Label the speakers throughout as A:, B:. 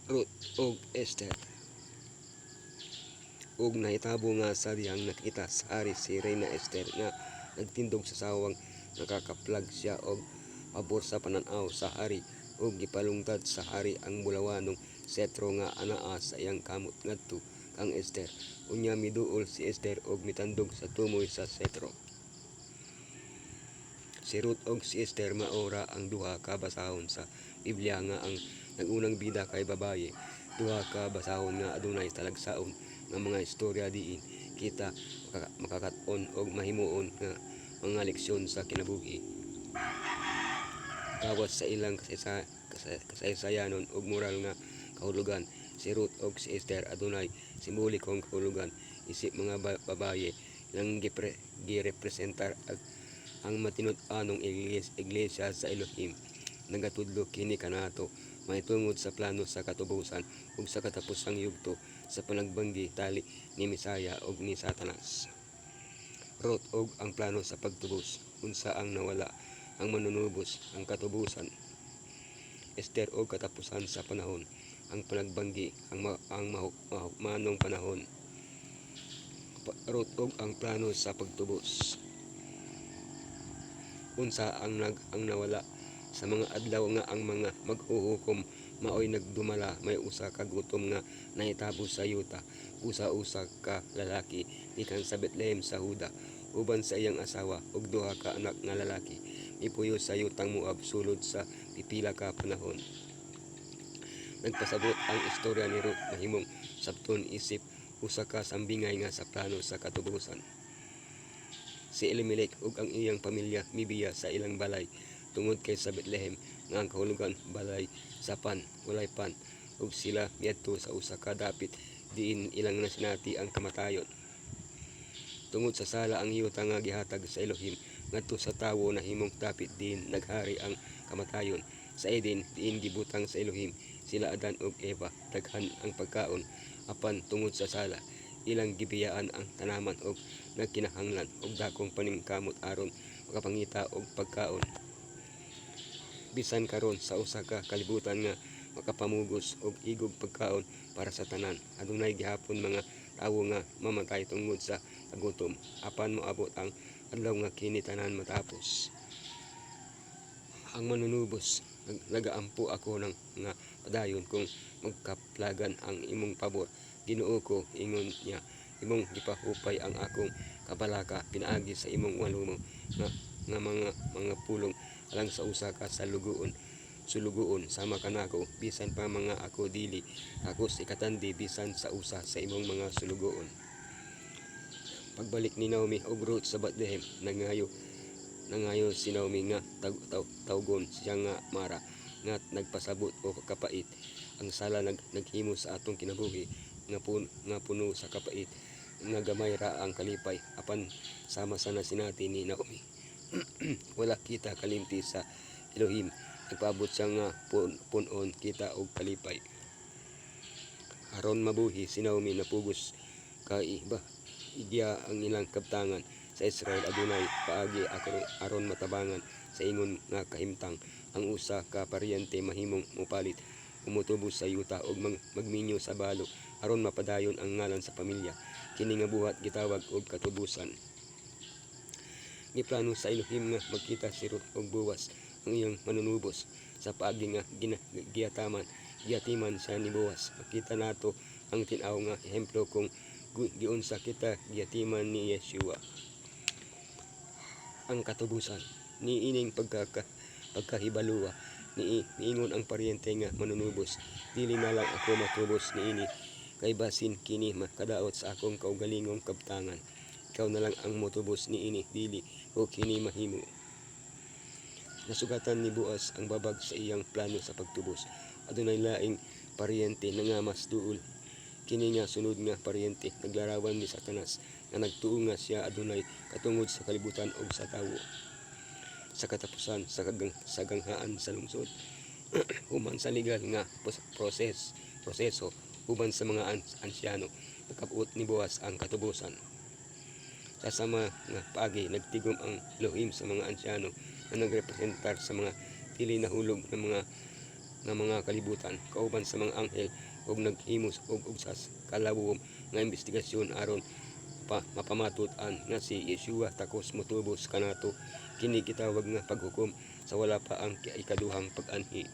A: Ruth og Esther. Ug nahitabo nga sa dihang nakita sa hari si Reyna Esther nga nagtindog sa sawang nakakaplag siya og pabor sa panan-aw sa hari ug gipalungtad sa hari ang bulawanong setro nga anaa sa iyang kamot ngadto kang Esther. Unya miduol si Esther og mitandog sa tumoy sa setro. Si Ruth og si Esther maora ang duha ka basahon sa Biblia nga ang nagunang bida kay babaye. Duha ka basahon nga adunay talagsaon nga mga istorya diin kita makakat-on og mahimuon nga mga leksyon sa kinabuhi. Gawas sa ilang kasaysayanon ug moral nga kahulugan, si Ruth ug si Esther adunay simbolikong kahulugan isip mga babaye ilang girepresentar ang matinud-anong iglesia sa Elohim. Nagatudlo kini kanato mahitungod sa plano sa katubusan ug sa katapusang yugto sa panagbanggi tali ni Misaya ug ni Satanas. Ruth og ang plano sa pagtubos, unsa ang nawala, ang manunubos, ang katubusan. Esther og katapusan sa panahon, ang panagbanggi, ang manong panahon. Ruth og ang plano sa pagtubos. Unsa ang nawala sa mga adlaw nga ang mga maghuhukom maoy nagdumala may usa ka gutom nga nahitabo sa yuta, usa ka lalaki gikan sa Bethlehem sa Huda uban sa iyang asawa ug duha ka anak nga lalaki mipuyo sa yutang Moab sulod sa pipila ka panahon. Nagpasabot ang istorya ni Ruth mahimong sabton isip usa ka sambingay nga sa plano sa katubusan. Si Elimelech ug ang iyang pamilya mibiya sa ilang balay tungod kay sa Bethlehem nga ang kahulugan balay sa walay pan ug sila miadto sa usa ka dapit diin ilang nasinati ang kamatayon. Tungod sa sala ang yuta nga gihatag sa Elohim ngadto sa tawo nahimong dapit diin naghari ang kamatayon. Sa Eden diin gibutang sa Elohim sila Adan ug Eva daghan ang pagkaon apan tungod sa sala ilang gibiyaan ang tanaman og nagkinahanglan og dakong paningkamot aron makapangita og pagkaon. Bisan karon sa usa ka kalibutan nga makapamugos og igog pagkaon para sa tanan, adunay gihapon mga tawo nga mamatay tungod sa kagutom apan moabot ang adlaw nga kini tanan matapos. Ang manunubos, nagaampo ako ng nga padayon kung magkaplagan ang imong pabor. Ginoo ko, ingon niya, imong gipahupay ang akong kabalaka pinaagi sa imong walumo nga mga pulong alang sa usa ka sa sulugoon sama kanako bisan pa mga ako dili ako ikatandi bisan sa usa sa imong mga sulugoon. Pagbalik ni Naomi og Ruth sa Bethlehem nangayo si Naomi nga tawgon siya nga Mara nga nagpasabot o kapait ang sala naghimo sa atong kinabuhi nga puno sa kapait nga gamay ra ang kalipay apan sama sana sinati ni Naomi. Wala kita kalimti sa Elohim nagpaabot siya nga punon kita og kalipay. Aron mabuhi si Naomi napugos kay idya ang ilang kabtangan sa Israel adunay paagi aron matabangan sa ingon nga kahimtang ang usa ka paryente mahimong mopalit umutubos sa yuta og magminyo sa balo aron mapadayon ang ngalan sa pamilya. Kini nga buhat gitawag og katubusan. Giplano sa Elohim nga magkita si Ruth og Boaz ang iyang manunubos sa paagi nga giyatiman siya ni Boaz. Makita nato ang tin-aw nga ehemplo kung giunsa kita giyatiman ni Yeshua. Ang katubusan ni ining pagkahibaluwa niingon ang paryente nga manunubos, dili na lang ako matubos niini kay basin kini makadaot sa akong kaugalingong kabtangan. Ikaw na lang ang motubos niini dili o kini mahimo. Nasugatan ni Boaz ang babag sa iyang plano sa pagtubos. Adunay laing paryente nga mas duol. Kini nga sunod nga paryente naglarawan ni Satanas nga nagtuo nga siya adunay katungod sa kalibutan ug sa tawo. Sa katapusan sa ganghaan sa lungsod human sa legal nga proseso uban sa mga ansyano nakabot ni Boaz ang katubusan. Sa sama nga paagi nagtigom ang Elohim sa mga ansyano na nagrepresentar sa mga dili nahulog ng mga nga mga kalibutan kauban sa mga anghel ug naghimos og usas kalawom nga investigasyon aron mapamatud-an nga si Yeshua takos motubos kanato kini gitawag nga paghukom sa wala pa ang ikaduhang pag-anhi.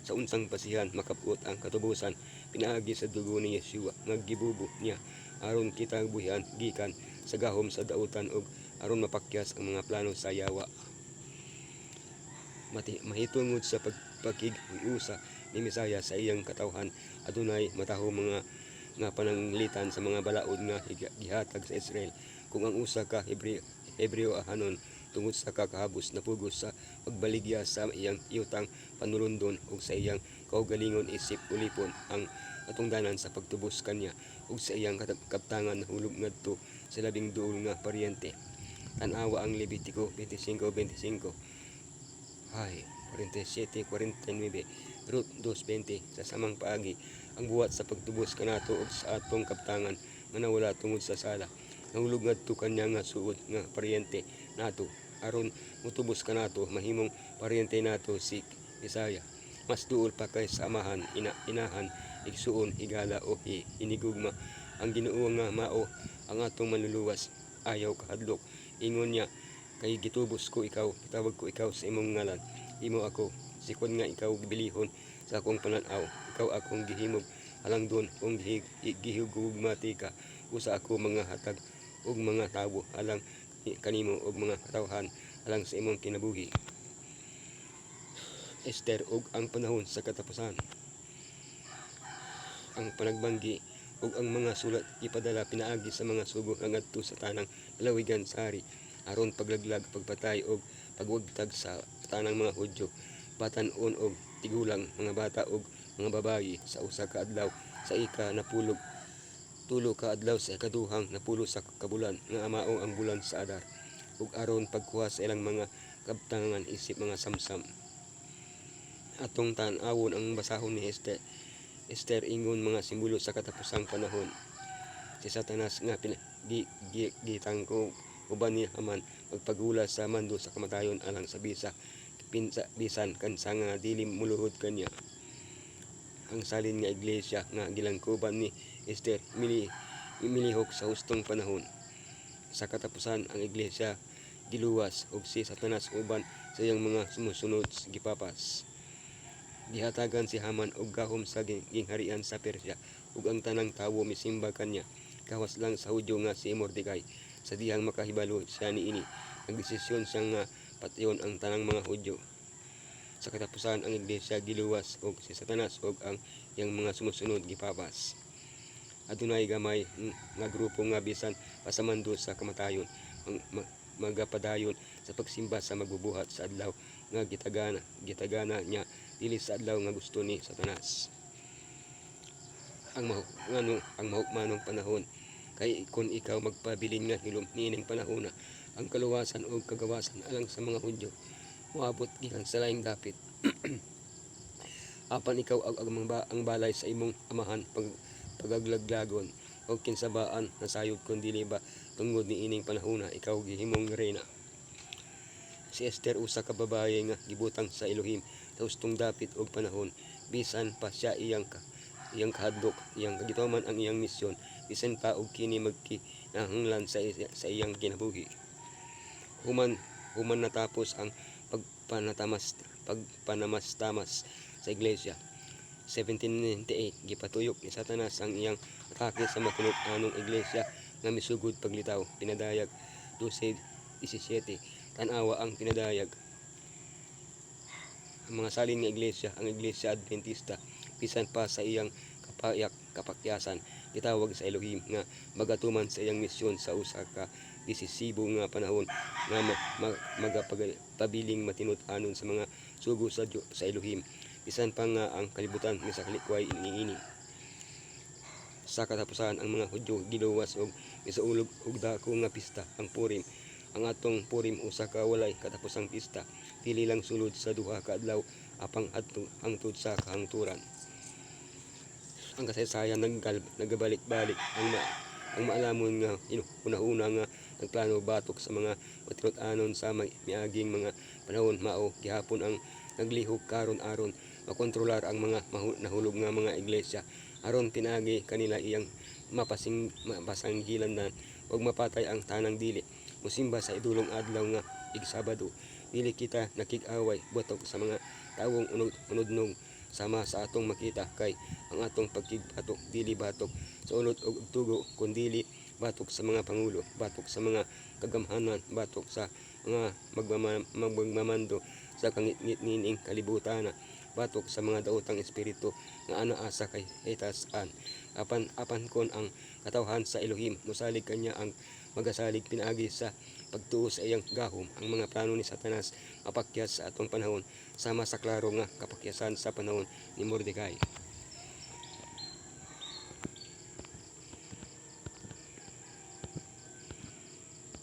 A: Sa unsang basihan makaput ang katubusan pinaagi sa dugo ni Yeshua nga gibubo niya aron kita buhian gikan sa gahom sa dautan ug aron mapakyas ang mga plano sa yawa. Mahitungod sa pagpakig-usa ni Mesaya sa iyang katawhan adunay mataho mga nga pananglitan sa mga balaod nga gihatag sa Israel kung ang usa ka Hebreo ahanon tungod sa kakahabos na pugos sa pagbaligya sa iyang iyutang panulundon ug sa iyang kaugalingon isip ulipon ang atungdanan sa pagtubos kanya ug sa iyang kaptangan nahulog ngadto sa labing duol nga paryente. Tan-awa ang Levitico 25:25 ay 47:49 Ruth 2:20 sa samang paagi ang buhat sa pagtubos kanato ug sa atong kaptangan nga nawala tungod sa sala nahulog ngadto kanya nga suod nga paryente nato aron mutubos kanato mahimong paryente nato si Mesaya. Mas duol pa kay sa amahan, inahan, igsuon, higala o hinigugma ang Ginoo nga mao ang atong manluluwas ayaw kahadlok. Ingon niya, kay gitubos ko ikaw, gitawag ko ikaw sa imong ngalan, imo ako, sikon nga ikaw gibilihon sa akong pananaw, ikaw akong gihimog halangdon kung gihugugmati ka usa ako mga hatag ug mga tawo alang kanimo og mga katawhan alang sa imong kinabuhi. Esther ug ang panahon sa katapusan. Ang panagbanggi ug ang mga sulat ipadala pinaagi sa mga sugo ngadto sa tanang lalawigan sa hari aron paglaglag, pagpatay ug pagwagtag sa tanang mga Hudyo, batan-on ug tigulang, mga bata ug mga babayi sa usa ka adlaw sa ika napulog tulo ka adlaw sa ikaduhang napulo sa kabulan nga mao ang bulan sa Adar ug aron pagkuha sa ilang mga kabtangan isip mga samsam. Atong tan-awon ang basahon ni Esther ingon mga simbolo sa katapusang panahon. Si Satanas nga gitangko uban ni Haman magpagula sa mando sa kamatayon alang sa bisan kansa nga dili muluhod kanya. Ang salin nga iglesia nga gilangkuban ni Esther milihok sa hustong panahon. Sa katapusan ang iglesia giluwas ug si Satanas uban sa iyang mga sumusunod gipapas. Gihatagan si Haman og gahom sa gingharian sa Persya ug ang tanang tawo misimba kanya. Kawas lang sa Hudyo nga si Mordecai sa dihang makahibalo siya niini. Nagdesisyon siya nga patyon ang tanang mga Hudyo. Sa katapusan ang iglesia giluwas og si Satanas ug ang iyang mga sumusunod gipapas. Adunay gamay nga grupo nga bisan pasamando sa kamatayon ang magapadayon sa pagsimba sa magbubuhat sa adlaw nga gitagana niya dili sa adlaw nga gusto ni Satanas. Ang mahukmanong panahon kay kung ikaw magpabilin nga hilom niining panahon ang kaluwasan o kagawasan alang sa mga Hudyo moabot gikan sa laing dapit. Apan ikaw ang balay sa imong amahan pagaglaglagon o kinsabaan nasayod kun dili ba tungod ni ining panahona ikaw gihimong reyna. Si Esther usa ka babaye nga gibutang sa Elohim sa hustong dapit og panahon bisan pa siya iyang kahadlok iyang gituman ang iyang misyon bisan pa og kini magkinahanglan sa iyang kinabuhi. Human natapos ang pagpanamastamas sa iglesia 1798 gipatuyok ni Satanas ang iyang atake sa matunod-anong iglesia nga misugod paglitaw. Pinadayag 12:17 tan-awa ang pinadayag. Ang mga salin nga iglesia ang Iglesia Adventista bisan pa sa iyang kapakyasan gitawag sa Elohim nga magatuman sa iyang misyon sa usa ka desisibo nga panahon nga magapabiling matinud-anon sa mga sugo sa Elohim bisan pa nga ang kalibutan misakalikway niini. Sa katapusan ang mga Hudyo giluwas og misaulog og dako nga pista ang Purim. Ang atong Purim usa ka walay katapusang pista pili lang sulod sa duha ka adlaw apang hangtod sa kahangturan. Ang kasaysayan nagabalik-balik ang maalamon nga una nga nagplano batok sa mga matinut-anon sa miaging mga panahon mao gihapon ang naglihok karon aron makontrolar ang mga nahulog nga mga iglesia aron pinagi kanila iyang mapasanggilan na og mapatay ang tanang dili musimba sa idulong adlaw nga igsabado. Dili kita nakig-away botok sa mga tawong unodnog sama sa atong makita kay ang atong pagkigbatok dili batok sa ulot og tugo kundi batok sa mga pangulo, batok sa mga kagamhanan, batok sa mga magmamando sa kangitngit nining kalibutan, batok sa mga daotang espiritu nga anaa sa kay hitasan. Apan kon ang katawhan sa Elohim mosalig kanya ang magasalig pinaagi sa pagtuo sa iyang gahom ang mga plano ni Satanas mapakyas sa atong panahon sama sa klaro nga kapakyasan sa panahon ni Mordecai.